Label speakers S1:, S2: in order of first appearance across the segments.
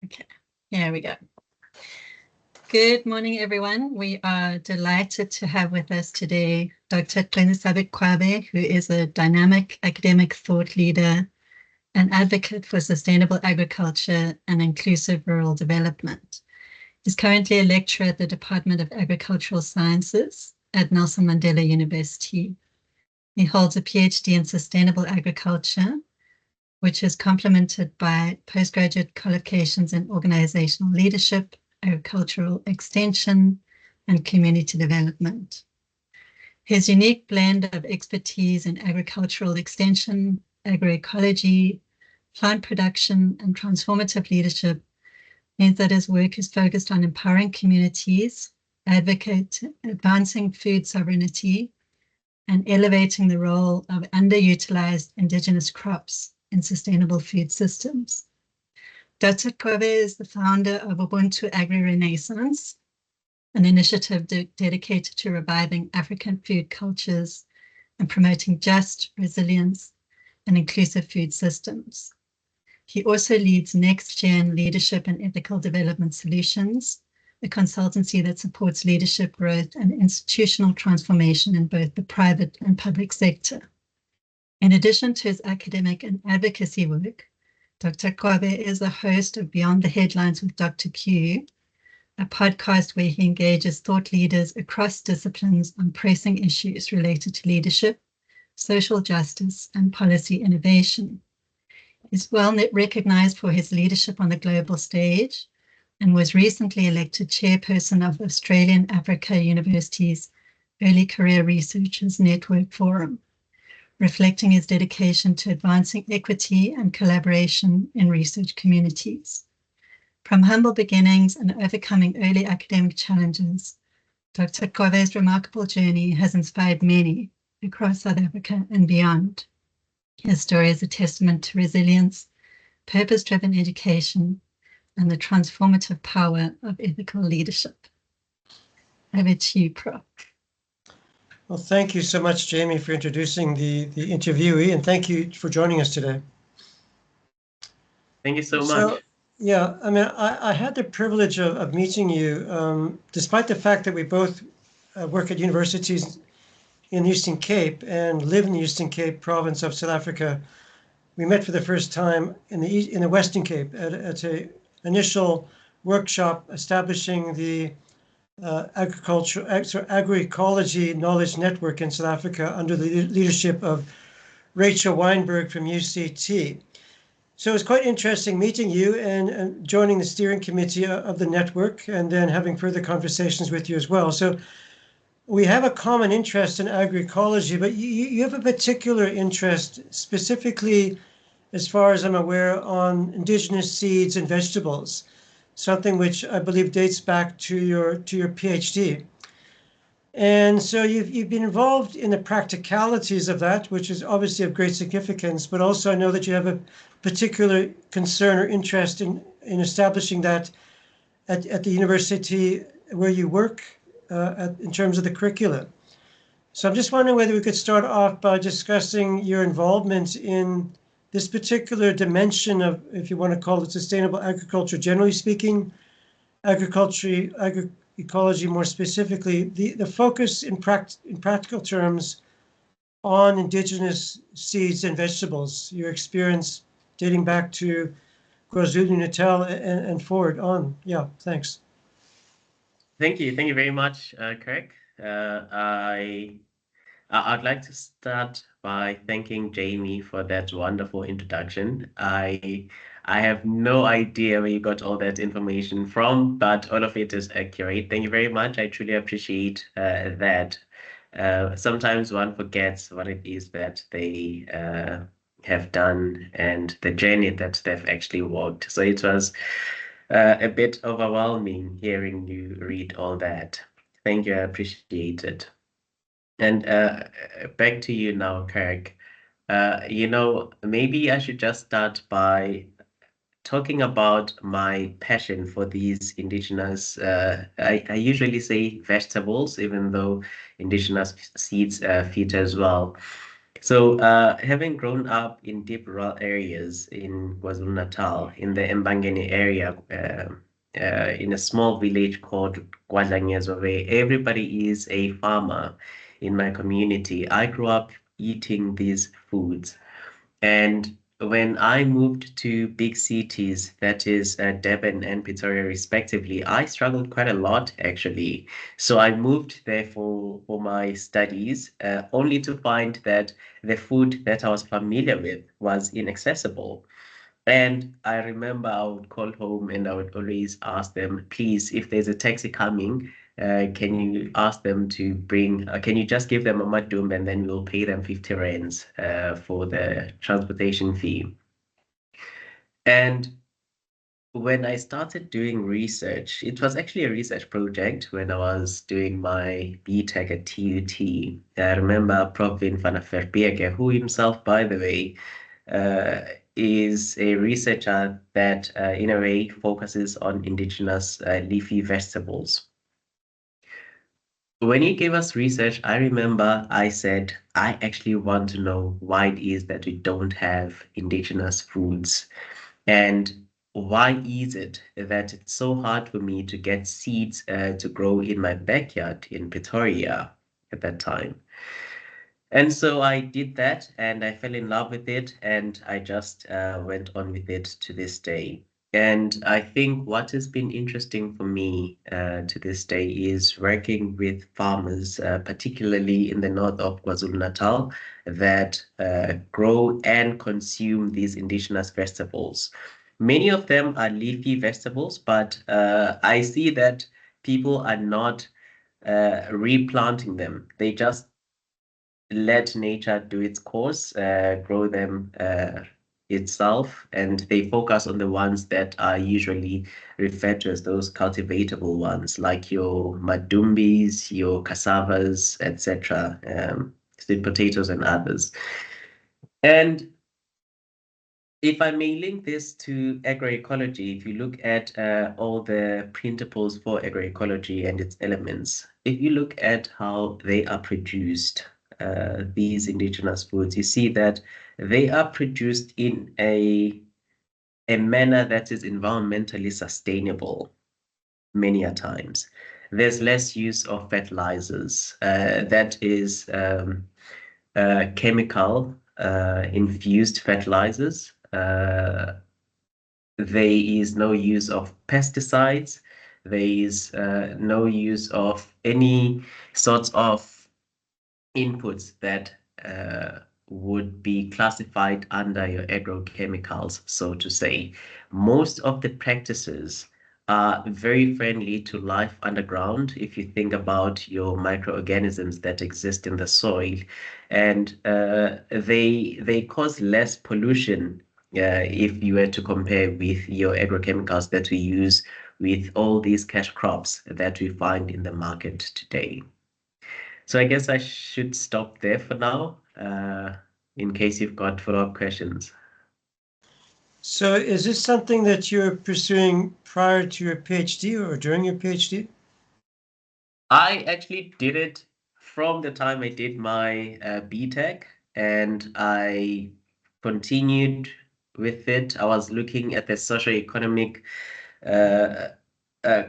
S1: Okay, here we go. Good morning, everyone. We are delighted to have with us today Dr. Qinisani, who is a dynamic academic thought leader and advocate for sustainable agriculture and inclusive rural development. He's currently a lecturer at the Department of Agricultural Sciences at Nelson Mandela University. He holds a PhD in sustainable agriculture, which is complemented by postgraduate qualifications in organizational leadership, agricultural extension, and community development. His unique blend of expertise in agricultural extension, agroecology, plant production, and transformative leadership means that his work is focused on empowering communities, advancing food sovereignty, and elevating the role of underutilized indigenous crops in sustainable food systems. Dr. Kobe is the founder of Ubuntu Agri-Renaissance, an initiative dedicated to reviving African food cultures and promoting just, resilience, and inclusive food systems. He also leads Next Gen Leadership and Ethical Development Solutions, a consultancy that supports leadership growth and institutional transformation in both the private and public sector. In addition to his academic and advocacy work, Dr. Kobe is the host of Beyond the Headlines with Dr. Q, a podcast where he engages thought leaders across disciplines on pressing issues related to leadership, social justice, and policy innovation. He's well recognized for his leadership on the global stage and was recently elected chairperson of Australian Africa University's Early Career Researchers Network Forum, reflecting his dedication to advancing equity and collaboration in research communities. From humble beginnings and overcoming early academic challenges, Dr. Kobe's remarkable journey has inspired many across South Africa and beyond. His story is a testament to resilience, purpose-driven education, and the transformative power of ethical leadership. Over to you, Prof.
S2: Well, thank you so much, Jamie, for introducing the interviewee, and thank you for joining us today.
S3: Thank you so much.
S2: Yeah, I mean, I had the privilege of meeting you, despite the fact that we both work at universities in the Eastern Cape and live in the Eastern Cape province of South Africa. We met for the first time in the Western Cape at an initial workshop establishing the agro-ecology knowledge network in South Africa under the leadership of Rachel Weinberg from UCT. So it's quite interesting meeting you and joining the steering committee of the network and then having further conversations with you as well. So we have a common interest in agroecology, but you have a particular interest specifically, as far as I'm aware, on indigenous seeds and vegetables, something which I believe dates back to your PhD. And so you've been involved in the practicalities of that, which is obviously of great significance, but also I know that you have a particular concern or interest in establishing that at the university where you work in terms of the curricula. So I'm just wondering whether we could start off by discussing your involvement in this particular dimension of, if you want to call it sustainable agriculture, generally speaking, agroecology more specifically, the focus in practical terms on indigenous seeds and vegetables, your experience dating back to KwaZulu-Natal and forward on. Yeah, thanks.
S3: Thank you very much, Kirk. I'd like to start by thanking Jamie for that wonderful introduction. I have no idea where you got all that information from, but all of it is accurate. Thank you very much. I truly appreciate that. Sometimes one forgets what it is that they have done and the journey that they've actually walked. So it was a bit overwhelming hearing you read all that. Thank you, I appreciate it. And back to you now, Kirk. Maybe I should just start by talking about my passion for these indigenous, I usually say vegetables, even though indigenous seeds fit as well. So, having grown up in deep rural areas in KwaZulu-Natal, in the Mbangeni area, in a small village called Kwadlanyezo, where everybody is a farmer in my community, I grew up eating these foods. And when I moved to big cities, that is Durban and Pretoria respectively, I struggled quite a lot actually. So I moved there for my studies, only to find that the food that I was familiar with was inaccessible. And I remember I would call home and I would always ask them, please, if there's a taxi coming, can you ask them to bring, can you just give them a madum and then we'll pay them 50 rands for the transportation fee. And when I started doing research, it was actually a research project when I was doing my BTech at TUT. I remember Prof. Vin van der Verbeek, who himself, by the way, uh, is a researcher that, in a way, focuses on indigenous leafy vegetables. When he gave us research, I remember I said, I actually want to know why it is that we don't have indigenous foods. And why is it that it's so hard for me to get seeds to grow in my backyard in Pretoria at that time? And so I did that and I fell in love with it and I just went on with it to this day. And I think what has been interesting for me to this day is working with farmers, particularly in the north of KwaZulu-Natal, that grow and consume these indigenous vegetables. Many of them are leafy vegetables, but I see that people are not replanting them. They just let nature do its course, grow them itself, and they focus on the ones that are usually referred to as those cultivatable ones, like your madumbis, your cassavas, etc., sweet potatoes and others. And if I may link this to agroecology, if you look at all the principles for agroecology and its elements, if you look at how they are produced, these indigenous foods, you see that they are produced in a manner that is environmentally sustainable many a times. There's less use of fertilizers. That is chemical infused fertilizers. There is no use of pesticides. There is no use of any sorts of inputs that would be classified under your agrochemicals, so to say. Most of the practices are very friendly to life underground if you think about your microorganisms that exist in the soil, and they cause less pollution if you were to compare with your agrochemicals that we use with all these cash crops that we find in the market today. So I guess I should stop there for now, in case you've got follow-up questions.
S2: So is this something that you're pursuing prior to your PhD or during your PhD?
S3: I actually did it from the time I did my BTech, and I continued with it. I was looking at the socio-economic uh,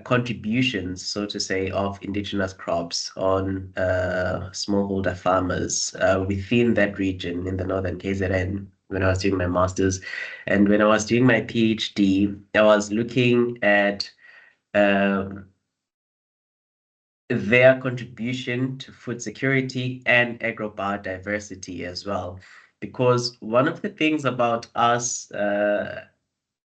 S3: contributions, so to say, of indigenous crops on smallholder farmers within that region in the northern KZN when I was doing my master's. And when I was doing my PhD, I was looking at um, their contribution to food security and agrobiodiversity as well. Because one of the things about us,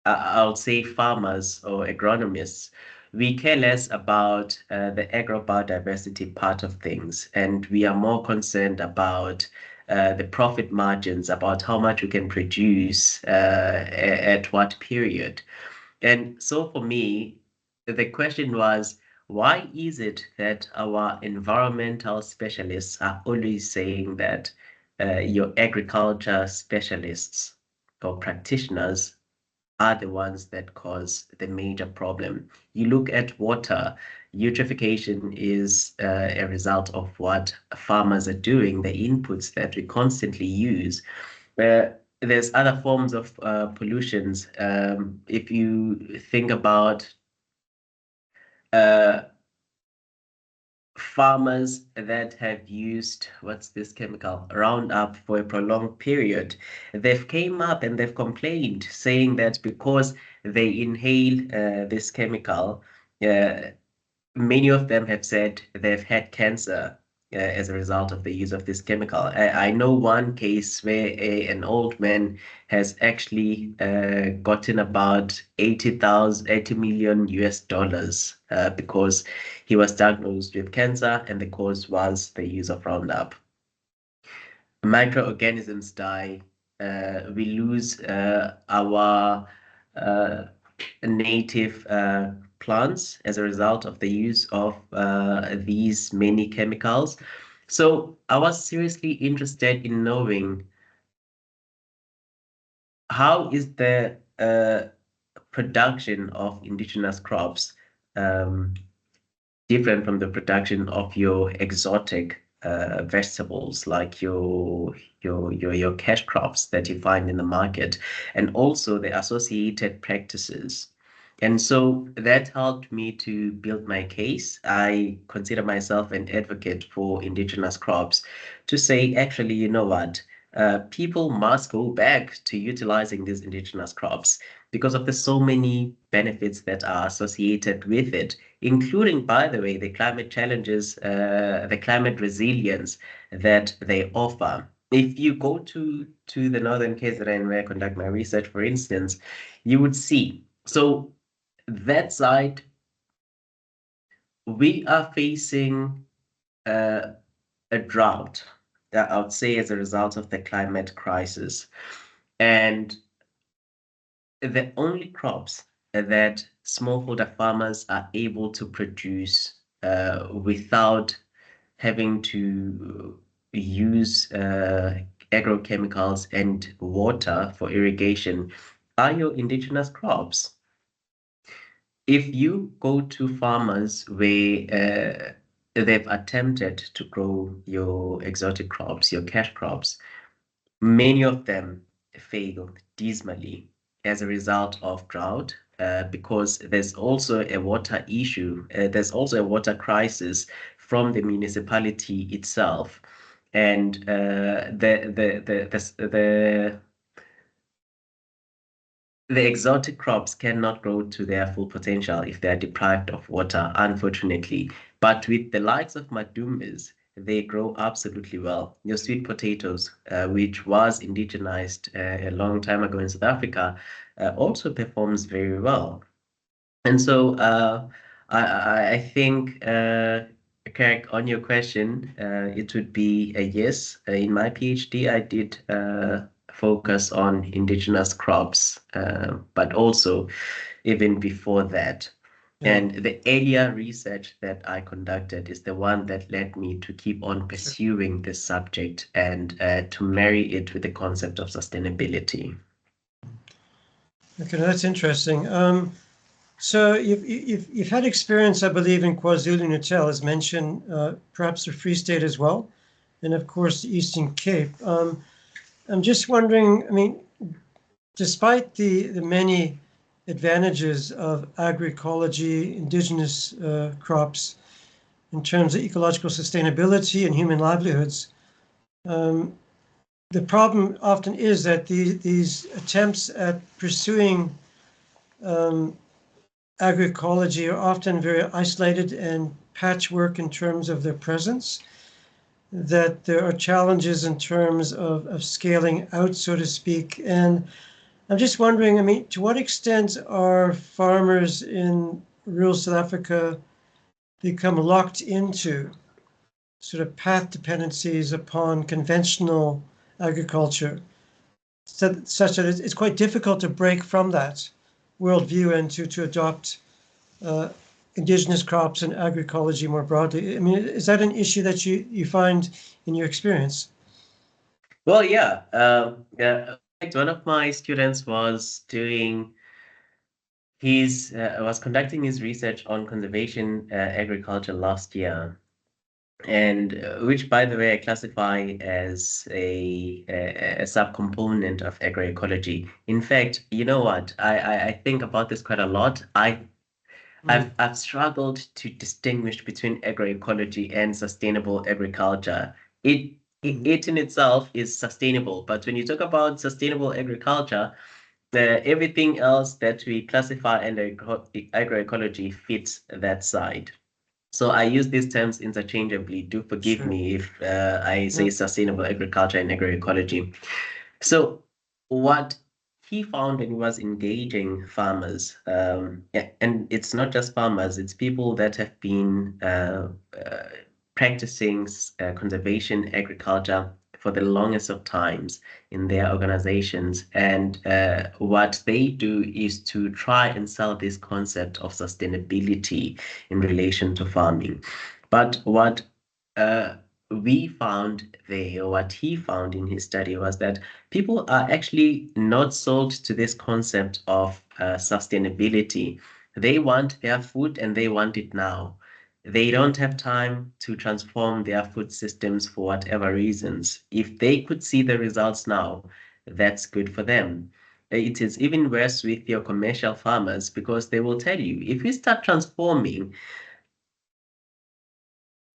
S3: I'll say farmers or agronomists, we care less about the agrobiodiversity part of things, and we are more concerned about the profit margins, about how much we can produce at what period. And so for me, the question was, why is it that our environmental specialists are always saying that your agriculture specialists or practitioners are the ones that cause the major problem. You look at water, eutrophication is a result of what farmers are doing, the inputs that we constantly use. There's other forms of pollutions. If you think about farmers that have used, what's this chemical, Roundup, for a prolonged period, they've came up and they've complained, saying that because they inhale this chemical, many of them have said they've had cancer as a result of the use of this chemical. I know one case where an old man has actually gotten about 80 million US dollars because he was diagnosed with cancer and the cause was the use of Roundup. Microorganisms die. We lose our native plants as a result of the use of these many chemicals. So I was seriously interested in knowing how is the production of indigenous crops different from the production of your exotic vegetables, like your cash crops that you find in the market, and also the associated practices. And so that helped me to build my case. I consider myself an advocate for indigenous crops to say, actually, you know what? People must go back to utilizing these indigenous crops because of the so many benefits that are associated with it, including, by the way, the climate challenges, the climate resilience that they offer. If you go to the northern KZN where I conduct my research, for instance, you would see. So that side, we are facing a drought, I would say, as a result of the climate crisis. And the only crops that smallholder farmers are able to produce without having to use agrochemicals and water for irrigation are your indigenous crops. If you go to farmers where they've attempted to grow your exotic crops, your cash crops, many of them failed dismally as a result of drought, because there's also a water issue. There's also a water crisis from the municipality itself, and the exotic crops cannot grow to their full potential if they are deprived of water, unfortunately. But with the likes of madumbas, they grow absolutely well. Your sweet potatoes, which was indigenized a long time ago in South Africa, also performs very well. And so I think, Kirk, on your question, it would be a yes. In my PhD, I did focus on indigenous crops, but also even before that. And the earlier research that I conducted is the one that led me to keep on pursuing this subject and to marry it with the concept of sustainability.
S2: Okay, that's interesting. So you've had experience, I believe, in KwaZulu-Natal, as mentioned, perhaps the Free State as well, and of course the Eastern Cape. I'm just wondering, I mean, despite the many advantages of agroecology, indigenous crops, in terms of ecological sustainability and human livelihoods, the problem often is that these attempts at pursuing agroecology are often very isolated and patchwork in terms of their presence, that there are challenges in terms of scaling out, so to speak. And I'm just wondering, I mean, to what extent are farmers in rural South Africa become locked into sort of path dependencies upon conventional agriculture, such that it's quite difficult to break from that worldview and to adopt indigenous crops and agroecology more broadly? I mean, is that an issue that you find in your experience?
S3: Well, yeah. One of my students was doing He's was conducting his research on conservation agriculture last year, and which, by the way, I classify as a subcomponent of agroecology. In fact, you know what? I think about this quite a lot. I've struggled to distinguish between agroecology and sustainable agriculture. It in itself is sustainable, but when you talk about sustainable agriculture, everything else that we classify under agroecology fits that side. So I use these terms interchangeably. Do forgive
S2: Sure.
S3: me if I say sustainable agriculture and agroecology. So what he found when he was engaging farmers, and it's not just farmers, it's people that have been practicing conservation agriculture for the longest of times in their organizations. And what they do is to try and sell this concept of sustainability in relation to farming. But what we found there, or what he found in his study, was that people are actually not sold to this concept of sustainability. They want their food and they want it now. They don't have time to transform their food systems for whatever reasons. If they could see the results now, that's good for them. It is even worse with your commercial farmers because they will tell you, if we start transforming,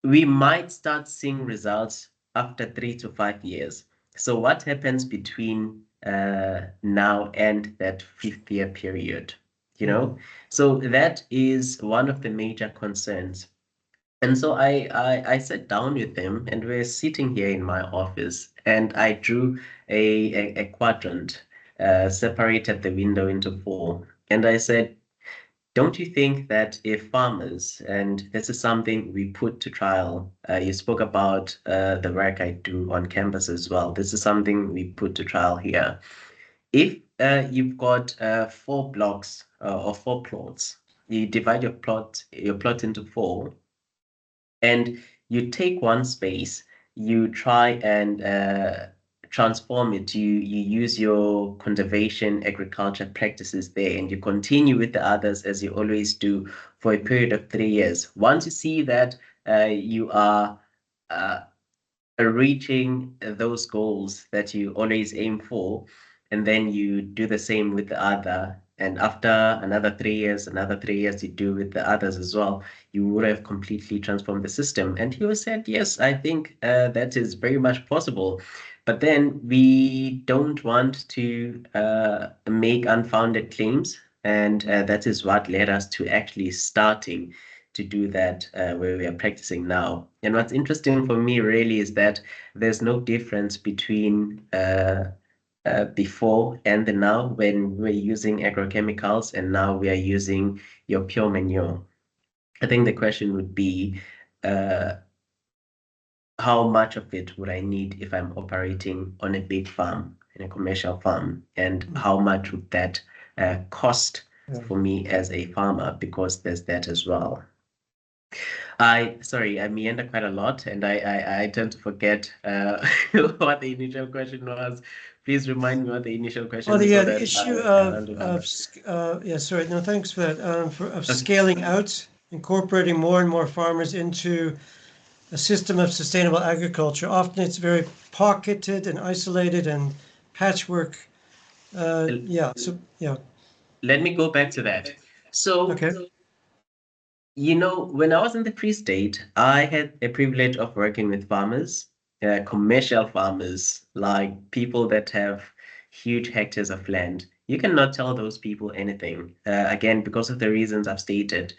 S3: we might start seeing results after 3 to 5 years. So what happens between now and that 5th year period? You know, so that is one of the major concerns. And so I sat down with them, and we're sitting here in my office, and I drew a quadrant, separated the window into four. And I said, don't you think that if farmers, and this is something we put to trial, you spoke about the work I do on campus as well. This is something we put to trial here. If you've got 4 blocks or 4 plots, you divide your plot into four, and you take one space, you try and transform it. You use your conservation agriculture practices there, and you continue with the others as you always do for a period of 3 years. Once you see that you are reaching those goals that you always aim for, and then you do the same with the other. And after another 3 years, you do with the others as well. You would have completely transformed the system. And he was said, yes, I think that is very much possible. But then we don't want to make unfounded claims. And that is what led us to actually starting to do that where we are practicing now. And what's interesting for me really is that there's no difference between before and the now, when we're using agrochemicals and now we are using your pure manure. I think the question would be how much of it would I need if I'm operating on a big farm, in a commercial farm, and how much would that cost for me as a farmer, because there's that as well. Sorry, I meander quite a lot, and I tend to forget what the initial question was. Please remind me what the initial question was.
S2: The issue sorry, no, thanks for that. Of scaling out, incorporating more and more farmers into a system of sustainable agriculture. Often it's very pocketed and isolated and patchwork.
S3: Let me go back to that. So,
S2: Okay.
S3: when I was in the Free State, I had a privilege of working with farmers, commercial farmers, like people that have huge hectares of land. You cannot tell those people anything, again, because of the reasons I've stated.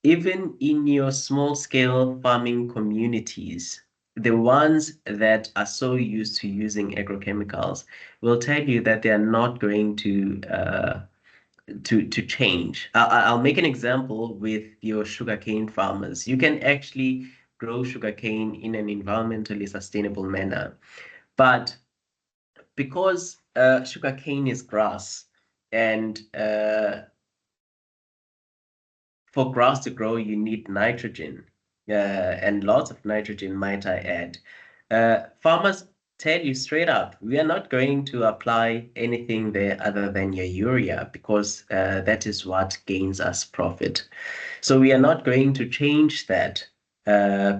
S3: Even in your small-scale farming communities, the ones that are so used to using agrochemicals will tell you that they are not going to change. I'll make an example with your sugarcane farmers. You can actually grow sugarcane in an environmentally sustainable manner, but because sugarcane is grass, and for grass to grow, you need nitrogen, and lots of nitrogen, might I add. Farmers tell you straight up, we are not going to apply anything there other than your urea because that is what gains us profit. So we are not going to change that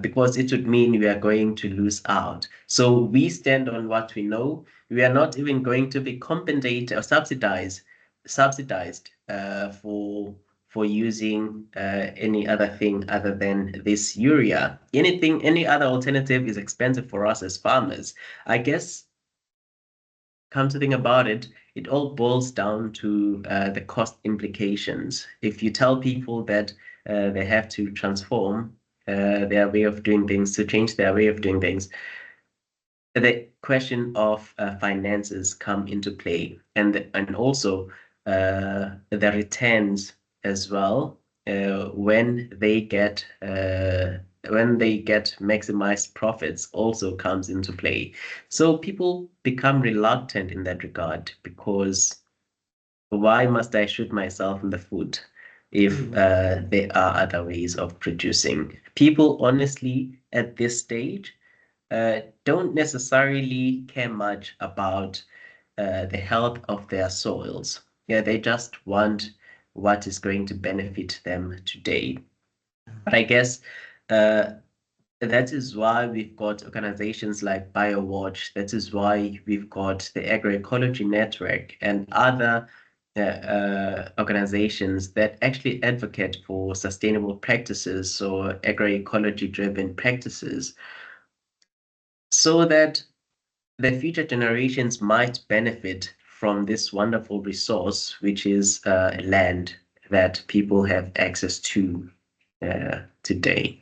S3: because it would mean we are going to lose out. So we stand on what we know. We are not even going to be compensated or subsidized for using any other thing other than this urea. Any other alternative is expensive for us as farmers. I guess, come to think about it, it all boils down to the cost implications. If you tell people that they have to transform their way of doing things, to change their way of doing things, the question of finances come into play, and also the returns as well when they get maximized profits also comes into play. So people become reluctant in that regard because why must I shoot myself in the foot if there are other ways of producing? People honestly at this stage don't necessarily care much about the health of their soils. Yeah, they just want what is going to benefit them today. But I guess that is why we've got organizations like BioWatch. That is why we've got the Agroecology Network and other organizations that actually advocate for sustainable practices or agroecology driven practices, so that the future generations might benefit from this wonderful resource, which is land that people have access to today.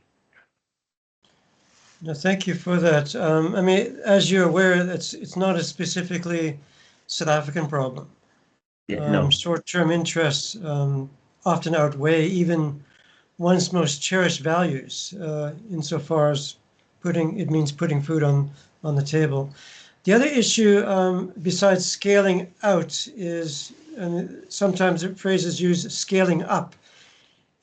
S2: No, thank you for that. I mean, as you're aware, it's not a specifically South African problem.
S3: Yeah, no.
S2: Short-term interests often outweigh even one's most cherished values, insofar as it means putting food on the table. The other issue, besides scaling out, is, and sometimes the phrase is used, scaling up,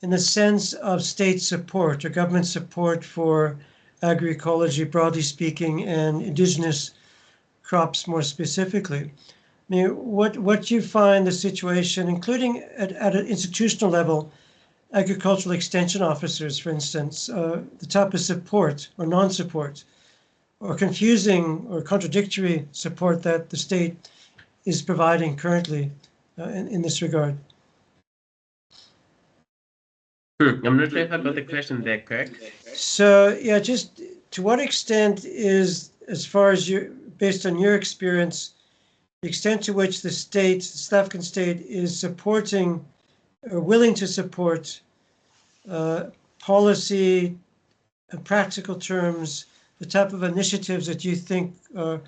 S2: in the sense of state support or government support for agroecology, broadly speaking, and indigenous crops more specifically. I mean, what do you find the situation, including at an institutional level, agricultural extension officers, for instance, the type of support or non-support or confusing or contradictory support that the state is providing currently in this regard?
S3: I'm not sure if I got the question there correct.
S2: So yeah, just to what extent is, as far as based on your experience, the extent to which the South African state is supporting or willing to support policy and practical terms, the type of initiatives that you think are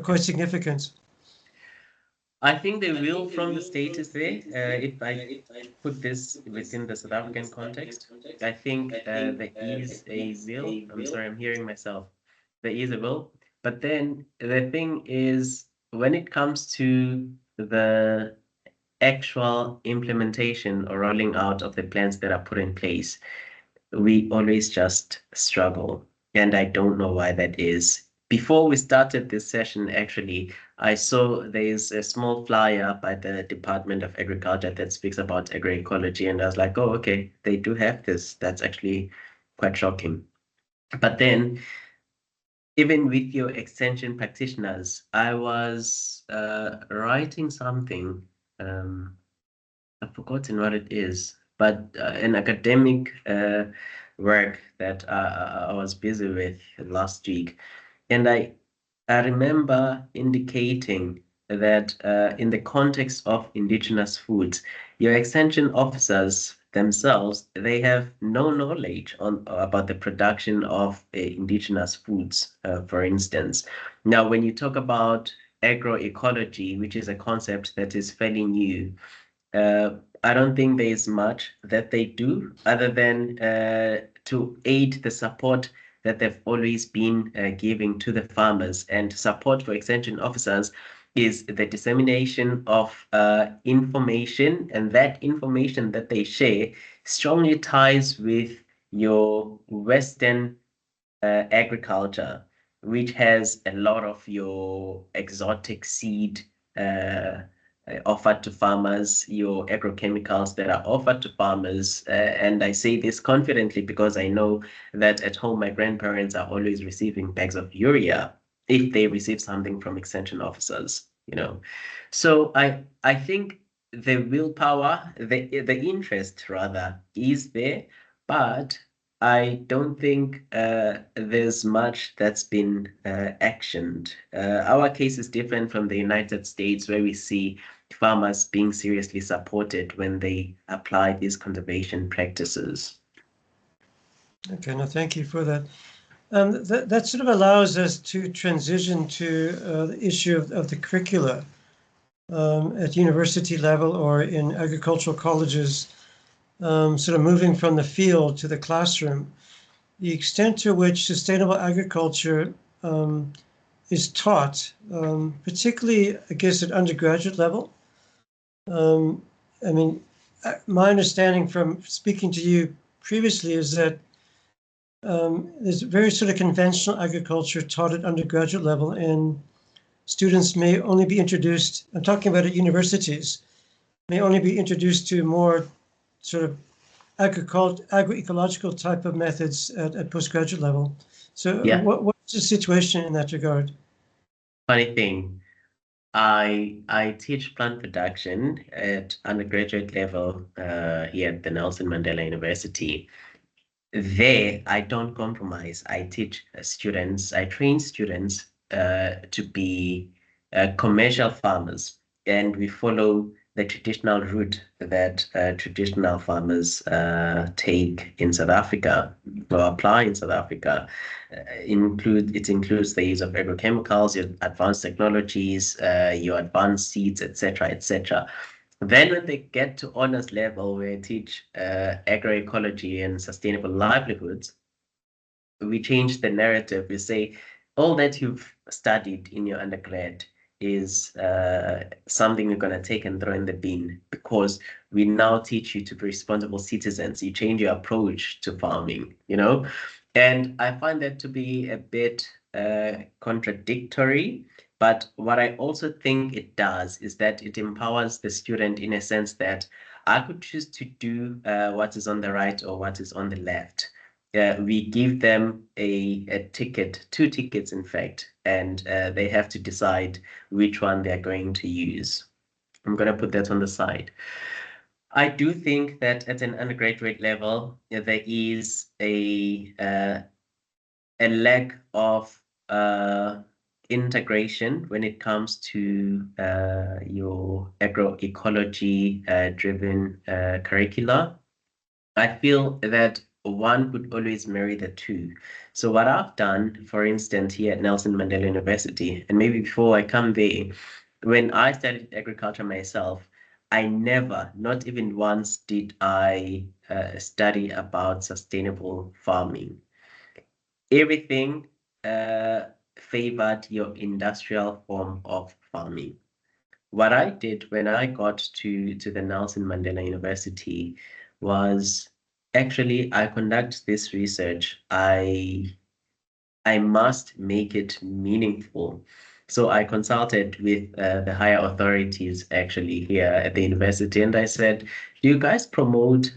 S2: quite significant?
S3: I think the will from the state is there. If I put this within the South African context, I think there is a will. I'm sorry, I'm hearing myself. There is a will. But then the thing is, when it comes to the actual implementation or rolling out of the plans that are put in place, we always just struggle. And I don't know why that is. Before we started this session, actually, I saw there's a small flyer by the Department of Agriculture that speaks about agroecology. And I was like, oh, okay, they do have this. That's actually quite shocking. But then, even with your extension practitioners, I was writing something. I've forgotten what it is, but an academic work that I was busy with last week. And I remember indicating that in the context of indigenous foods, your extension officers themselves, they have no knowledge about the production of indigenous foods, for instance. Now, when you talk about agroecology, which is a concept that is fairly new, I don't think there is much that they do other than to aid the support that they've always been giving to the farmers. And support for extension officers is the dissemination of information, and that information that they share strongly ties with your Western agriculture. which has a lot of your exotic seed offered to farmers, your agrochemicals that are offered to farmers. And I say this confidently because I know that at home, my grandparents are always receiving bags of urea if they receive something from extension officers, So I think the willpower, the interest rather, is there, but I don't think there's much that's been actioned. Our case is different from the United States, where we see farmers being seriously supported when they apply these conservation practices.
S2: Okay, no, thank you for that. That sort of allows us to transition to the issue of the curricula at university level or in agricultural colleges, sort of moving from the field to the classroom. The extent to which sustainable agriculture is taught, particularly, I guess, at undergraduate level. I mean, my understanding from speaking to you previously is that there's very sort of conventional agriculture taught at undergraduate level, and students may only be introduced, I'm talking about at universities, may only be introduced to more sort of agro-ecological type of methods at postgraduate level. So
S3: Yeah.
S2: what's the situation in that regard?
S3: Funny thing, I teach plant production at undergraduate level here at the Nelson Mandela University. There, I don't compromise. I teach students, I train students to be commercial farmers, and we follow the traditional route that traditional farmers take in South Africa or apply in South Africa. It includes the use of agrochemicals, your advanced technologies, your advanced seeds, etc., etc. Then when they get to honors level, where I teach agroecology and sustainable livelihoods, we change the narrative. We say all that you've studied in your undergrad is something you're going to take and throw in the bin, because we now teach you to be responsible citizens. You change your approach to farming, And I find that to be a bit contradictory. But what I also think it does is that it empowers the student in a sense that I could choose to do what is on the right or what is on the left. We give them a ticket, 2 tickets, in fact, and they have to decide which one they're going to use. I'm going to put that on the side. I do think that at an undergraduate level, there is a lack of integration when it comes to your agroecology driven curricula. I feel that one could always marry the two. So what I've done, for instance, here at Nelson Mandela University, and maybe before I come there, when I studied agriculture myself, I never, not even once, did I study about sustainable farming. Everything favored your industrial form of farming. What I did when I got to the Nelson Mandela University was actually I conduct this research. I must make it meaningful. So I consulted with the higher authorities actually here at the university, and I said, do you guys promote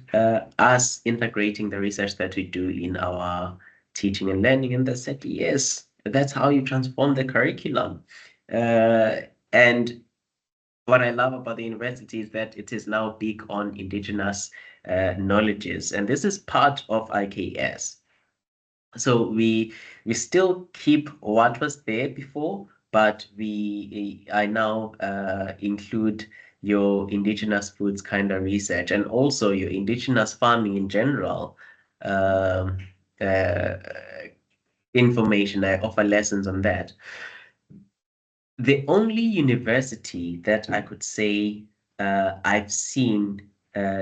S3: us integrating the research that we do in our teaching and learning? And they said, yes, that's how you transform the curriculum. And what I love about the university is that it is now big on indigenous knowledges, and this is part of IKS. So we still keep what was there before, but I now include your indigenous foods kind of research, and also your indigenous farming in general information. I offer lessons on that. The only university that I could say I've seen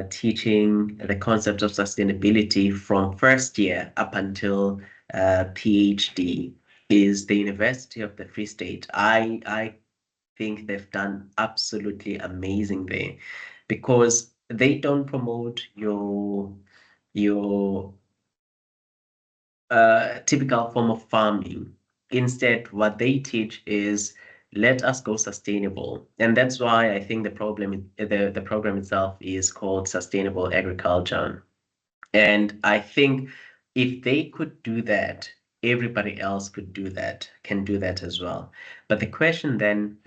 S3: teaching the concept of sustainability from first year up until PhD is the University of the Free State. I think they've done absolutely amazing there, because they don't promote your typical form of farming. Instead, what they teach is let us go sustainable. And that's why I think the program itself is called Sustainable Agriculture. And I think if they could do that, everybody else can do that as well. But the question then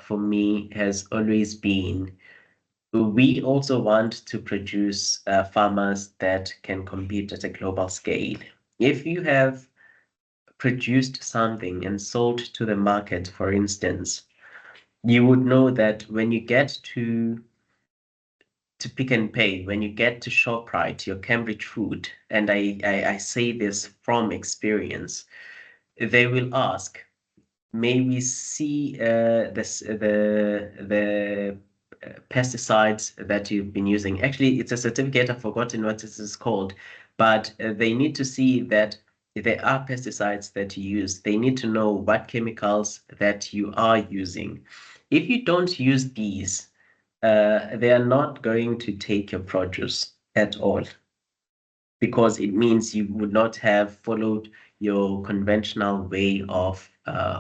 S3: for me has always been, we also want to produce farmers that can compete at a global scale. If you have produced something and sold to the market, for instance, you would know that when you get to Pick and Pay, when you get to ShopRite, your Cambridge food, and I say this from experience, they will ask, may we see the pesticides that you've been using. Actually, it's a certificate. I've forgotten what this is called, but they need to see that there are pesticides that you use. They need to know what chemicals that you are using. If you don't use these, they are not going to take your produce at all, because it means you would not have followed your conventional way of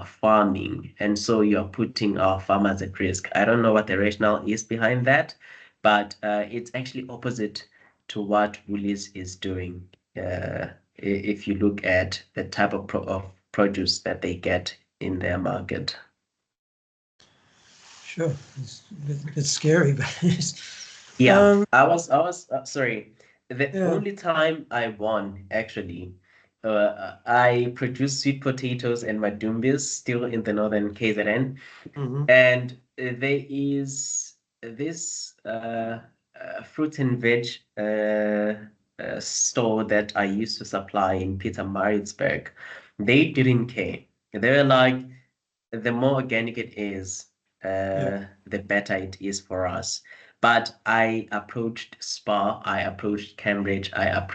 S3: farming. And so you're putting our farmers at risk. I don't know what the rationale is behind that, but it's actually opposite to what Woolies is doing. If you look at the type of produce that they get in their market.
S2: Sure, it's a bit scary, but
S3: Yeah, I was sorry. The
S2: Yeah.
S3: only time I won, actually, I produced sweet potatoes and madumbis still in the northern KZN, and there is this fruit and veg store that I used to supply in Pietermaritzburg. They didn't care. They were like, the more organic it is, the better it is for us. But I approached Spa, I approached Cambridge, I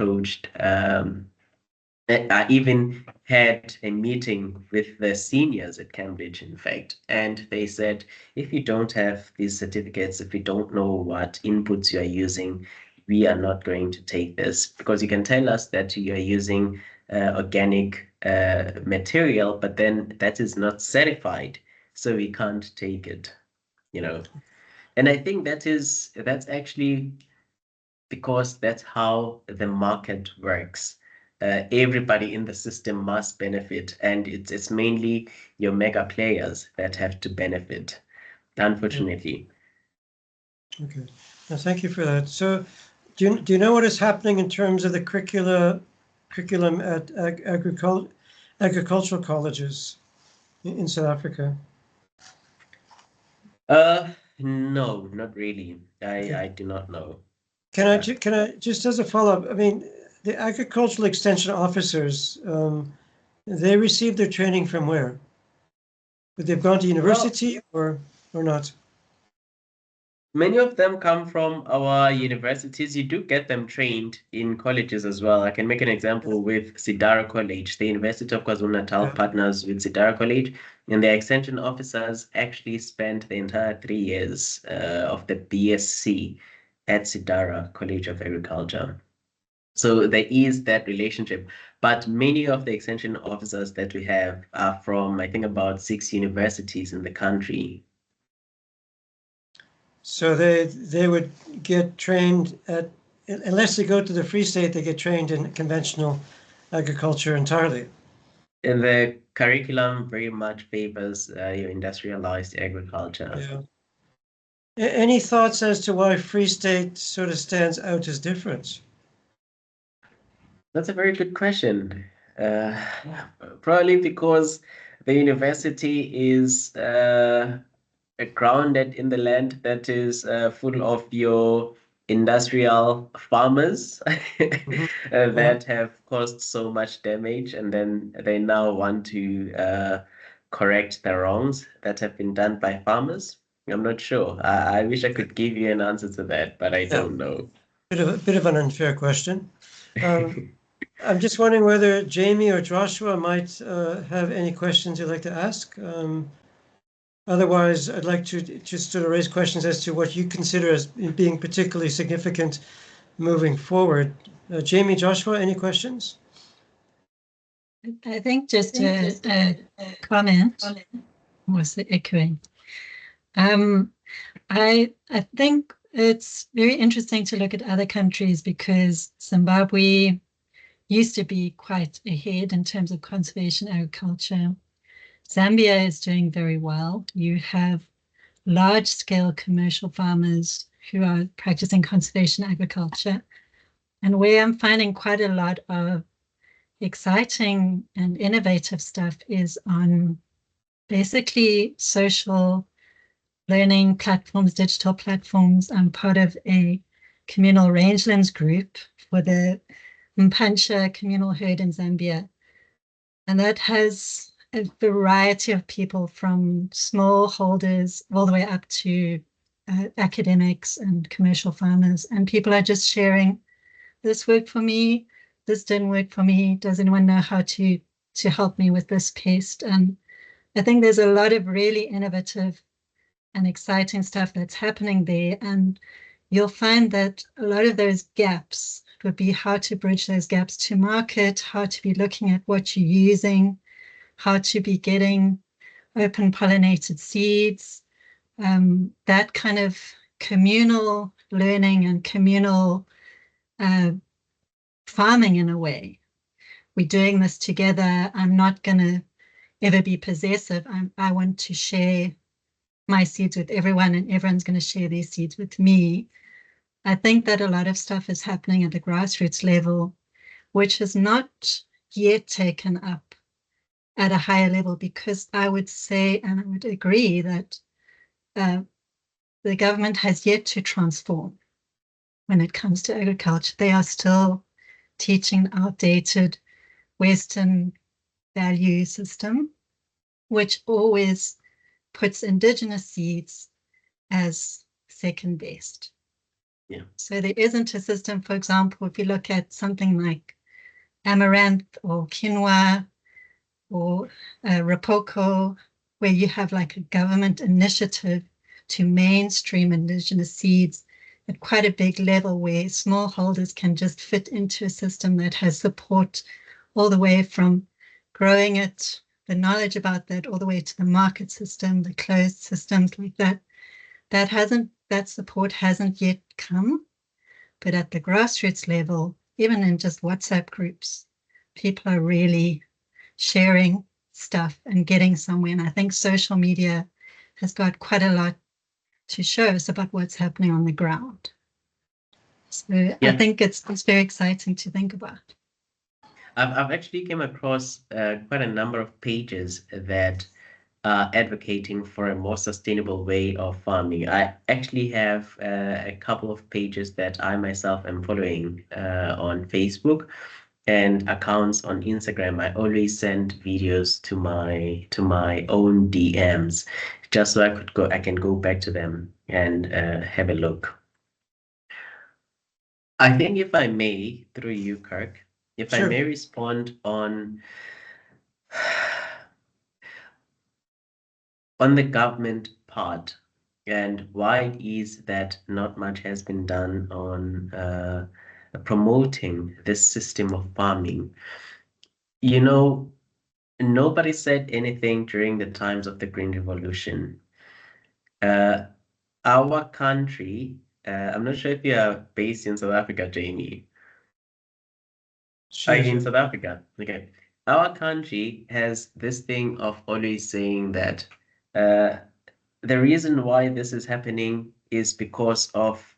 S3: even had a meeting with the seniors at Cambridge, in fact, and they said, if you don't have these certificates, if you don't know what inputs you are using, we are not going to take this, because you can tell us that you are using organic material, but then that is not certified, so we can't take it, you know. And I think that's actually because that's how the market works. Everybody in the system must benefit, and it's mainly your mega players that have to benefit, unfortunately.
S2: Okay, well, thank you for that. So, do you know what is happening in terms of the curriculum at agricultural colleges in South Africa?
S3: No, not really.
S2: Okay.
S3: I do not know.
S2: Can I just as a follow-up? I mean, the agricultural extension officers, they receive their training from where? Would they've gone to university or not?
S3: Many of them come from our universities. You do get them trained in colleges as well. I can make an example with Sidara College. The University of KwaZulu-Natal partners with Sidara College, and their extension officers actually spent the entire 3 years of the BSc at Sidara College of Agriculture. So there is that relationship. But many of the extension officers that we have are from, I think, about 6 universities in the country.
S2: So they would get trained at, unless they go to the Free State, they get trained in conventional agriculture entirely.
S3: And the curriculum very much favors your industrialized agriculture.
S2: Yeah. Any thoughts as to why Free State sort of stands out as different?
S3: That's a very good question. Probably because the university is grounded in the land that is full of your industrial farmers that have caused so much damage, and then they now want to correct the wrongs that have been done by farmers. I'm not sure. I wish I could give you an answer to that, but I don't know.
S2: Bit of an unfair question. I'm just wondering whether Jamie or Joshua might have any questions you'd like to ask. Otherwise, I'd like to just sort of raise questions as to what you consider as being particularly significant moving forward. Jamie, Joshua, any questions?
S1: I think just a comment was the echoing. I think it's very interesting to look at other countries because Zimbabwe used to be quite ahead in terms of conservation agriculture. Zambia is doing very well. You have large-scale commercial farmers who are practicing conservation agriculture. And where I'm finding quite a lot of exciting and innovative stuff is on basically social learning platforms, digital platforms. I'm part of a communal rangelands group for the Mpancha communal herd in Zambia. And that has a variety of people from small holders all the way up to academics and commercial farmers. And people are just sharing, this worked for me, this didn't work for me. Does anyone know how to help me with this pest? And I think there's a lot of really innovative and exciting stuff that's happening there. And you'll find that a lot of those gaps would be how to bridge those gaps to market, how to be looking at what you're using, how to be getting open pollinated seeds, that kind of communal learning and communal farming in a way. We're doing this together. I'm not going to ever be possessive. I want to share my seeds with everyone, and everyone's going to share their seeds with me. I think that a lot of stuff is happening at the grassroots level, which is not yet taken up at a higher level, because I would say, and I would agree, that the government has yet to transform when it comes to agriculture. They are still teaching outdated Western value system, which always puts indigenous seeds as second best.
S3: Yeah.
S1: So there isn't a system, for example, if you look at something like amaranth or quinoa or rapoko, where you have like a government initiative to mainstream indigenous seeds at quite a big level, where smallholders can just fit into a system that has support all the way from growing it, the knowledge about that, all the way to the market system, the closed systems like that. That support hasn't yet come. But at the grassroots level, even in just WhatsApp groups, people are really sharing stuff and getting somewhere. And I think social media has got quite a lot to show us about what's happening on the ground. So I think it's very exciting to think about.
S3: I've actually came across quite a number of pages that are advocating for a more sustainable way of farming. I actually have a couple of pages that I myself am following on Facebook, and accounts on Instagram. I always send videos to my own DMs, just so I can go back to them and have a look. I think, if I may, through you, Kirk, if I may respond on the government part and why it is that not much has been done on promoting this system of farming. You know, nobody said anything during the times of the Green Revolution. Our country, I'm not sure if you are based in South Africa, Jamie. Are you in South Africa? Okay. Our country has this thing of always saying that the reason why this is happening is because of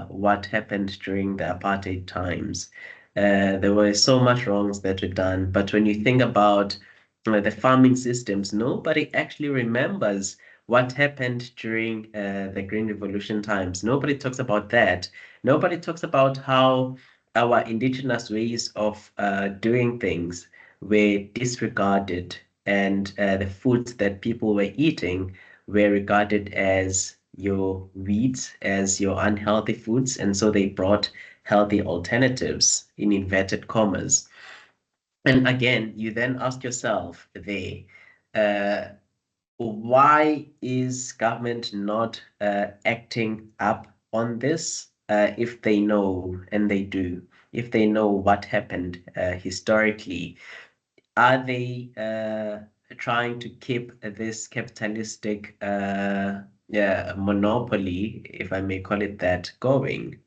S3: what happened during the apartheid times. There were so much wrongs that were done, but when you think about the farming systems, nobody actually remembers what happened during the Green Revolution times. Nobody talks about that. Nobody talks about how our indigenous ways of doing things were disregarded, and the foods that people were eating were regarded as your weeds, as your unhealthy foods, and so they brought healthy alternatives in inverted commas. And again, you then ask yourself why is government not acting up on this if they know, and they do, if they know what happened historically? are they trying to keep this capitalistic monopoly, if I may call it that, going?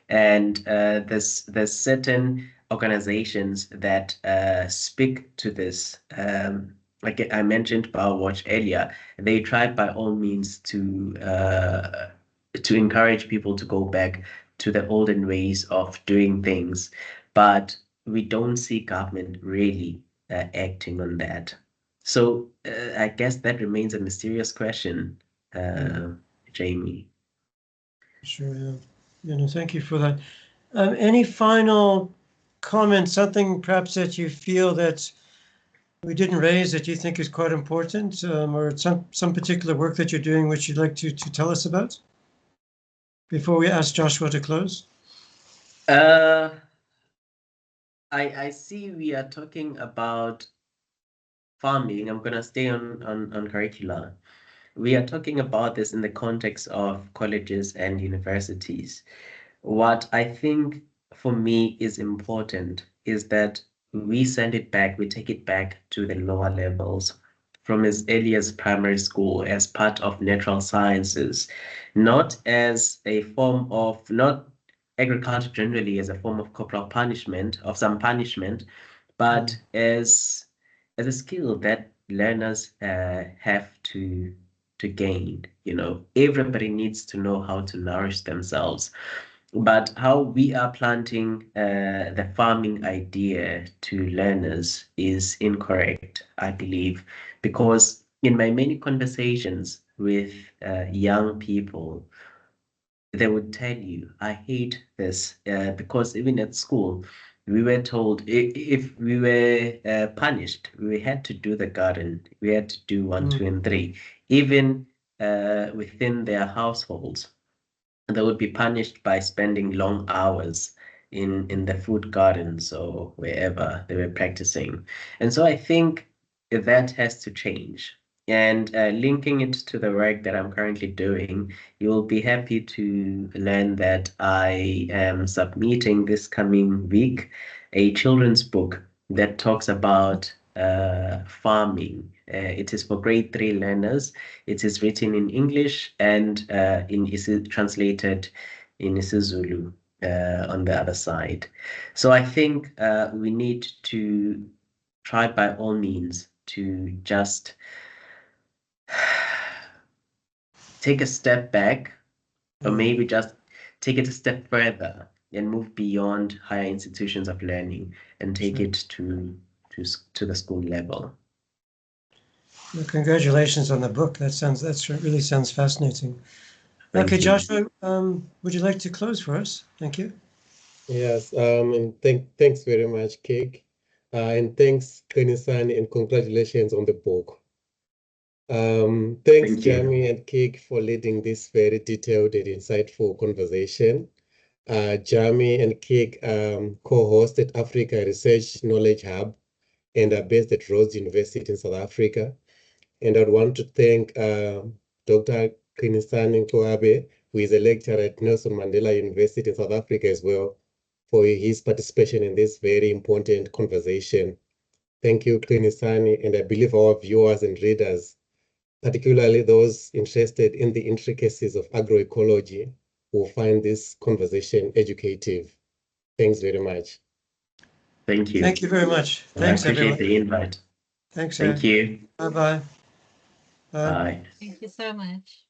S3: And there's certain organizations that speak to this. Like I mentioned BioWatch earlier, they try by all means to encourage people to go back to the olden ways of doing things, but we don't see government really acting on that. So I guess that remains a mysterious question, Jamie.
S2: Sure, yeah. Thank you for that. Any final comments, something perhaps that you feel that we didn't raise that you think is quite important, or some particular work that you're doing which you'd like to tell us about before we ask Joshua to close?
S3: I see we are talking about farming. I'm gonna stay on curricula. We are talking about this in the context of colleges and universities. What I think for me is important is that we send it back, we take it back to the lower levels from as early as primary school as part of natural sciences, not as a form of, not agriculture generally as a form of corporal punishment, of some punishment, but as a skill that learners have to gain. Everybody needs to know how to nourish themselves. But how we are planting the farming idea to learners is incorrect, I believe, because in my many conversations with young people, they would tell you, I hate this, because even at school, we were told if we were punished, we had to do the garden, we had to do one, two, and three, even within their households. They would be punished by spending long hours in the food gardens or wherever they were practicing. And so I think that has to change. And linking it to the work that I'm currently doing, you'll be happy to learn that I am submitting this coming week a children's book that talks about farming. It is for grade 3 learners. It is written in English and is translated in isiZulu on the other side. So I think we need to try by all means to just take a step back, or maybe just take it a step further and move beyond higher institutions of learning and take it to the school level.
S2: Well, congratulations on the book. That really sounds fascinating. Okay, Joshua, would you like to close for us? Thank you.
S4: Yes, and thanks very much, Kik. And thanks, Qinisani, and congratulations on the book. Thanks, Jamie and Kik, for leading this very detailed and insightful conversation. Jamie and Kik co-hosted Africa Research Knowledge Hub and are based at Rhodes University in South Africa. And I'd want to thank Dr. Qinisani Mkoabe, who is a lecturer at Nelson Mandela University in South Africa as well, for his participation in this very important conversation. Thank you, Qinisani, and I believe our viewers and readers, particularly those interested in the intricacies of agroecology, will find this conversation educative. Thanks very much.
S3: Thank you.
S2: Thank you very much. Thanks, everyone.
S3: I appreciate the invite.
S2: Thanks.
S3: Thank you.
S2: Bye-bye.
S3: Bye.
S1: Thank you so much.